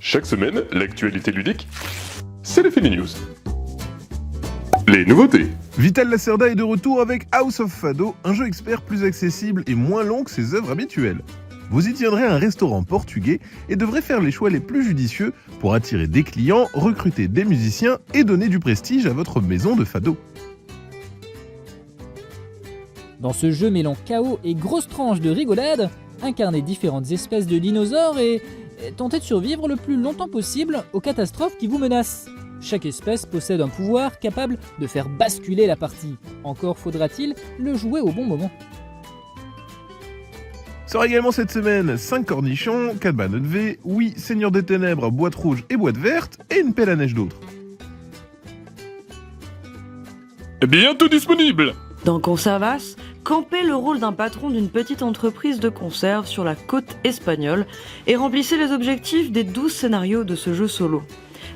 Chaque semaine, l'actualité ludique, c'est les Fini News. Les nouveautés. Vital Lacerda est de retour avec House of Fado, un jeu expert plus accessible et moins long que ses œuvres habituelles. Vous y tiendrez un restaurant portugais et devrez faire les choix les plus judicieux pour attirer des clients, recruter des musiciens et donner du prestige à votre maison de fado. Dans ce jeu mêlant chaos et grosses tranches de rigolade, incarnez différentes espèces de dinosaures et tentez de survivre le plus longtemps possible aux catastrophes qui vous menacent. Chaque espèce possède un pouvoir capable de faire basculer la partie. Encore faudra-t-il le jouer au bon moment. Sort également cette semaine 5 cornichons, 4 bananes V, oui, Seigneur des Ténèbres, boîte rouge et boîte verte, et une pelle à neige d'autres. Bientôt disponible. Dans Conservas, campez le rôle d'un patron d'une petite entreprise de conserve sur la côte espagnole et remplissez les objectifs des 12 scénarios de ce jeu solo.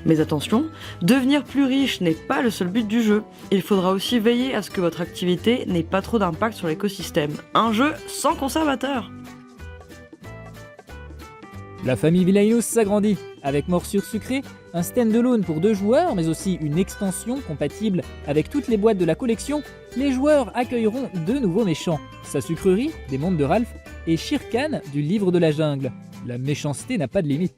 Mais attention, devenir plus riche n'est pas le seul but du jeu. Il faudra aussi veiller à ce que votre activité n'ait pas trop d'impact sur l'écosystème. Un jeu sans conservateur. La famille Villainous s'agrandit, avec Morsure Sucrée, un stand-alone pour 2 joueurs, mais aussi une extension compatible avec toutes les boîtes de la collection. Les joueurs accueilleront 2 nouveaux méchants, Sa Sucrerie, des mondes de Ralph, et Shere Khan, du Livre de la Jungle. La méchanceté n'a pas de limite.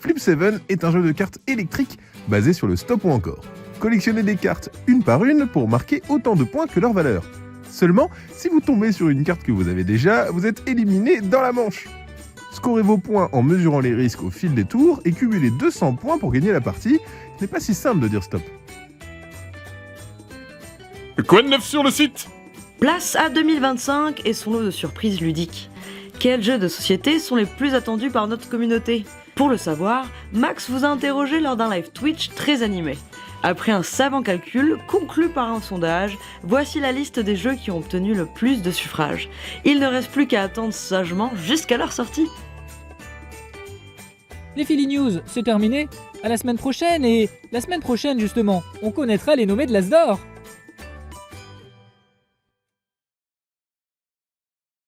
Flip 7 est un jeu de cartes électriques basé sur le stop ou encore. Collectionnez des cartes une par une pour marquer autant de points que leur valeur. Seulement, si vous tombez sur une carte que vous avez déjà, vous êtes éliminé dans la manche. Scorez vos points en mesurant les risques au fil des tours et cumulez 200 points pour gagner la partie. Ce n'est pas si simple de dire stop. Quoi de neuf sur le site? Place à 2025 et son lot de surprises ludiques. Quels jeux de société sont les plus attendus par notre communauté? Pour le savoir, Max vous a interrogé lors d'un live Twitch très animé. Après un savant calcul, conclu par un sondage, voici la liste des jeux qui ont obtenu le plus de suffrages. Il ne reste plus qu'à attendre sagement jusqu'à leur sortie. Les Philly News, c'est terminé. À la semaine prochaine, et la semaine prochaine justement, on connaîtra les nommés de l'As d'Or.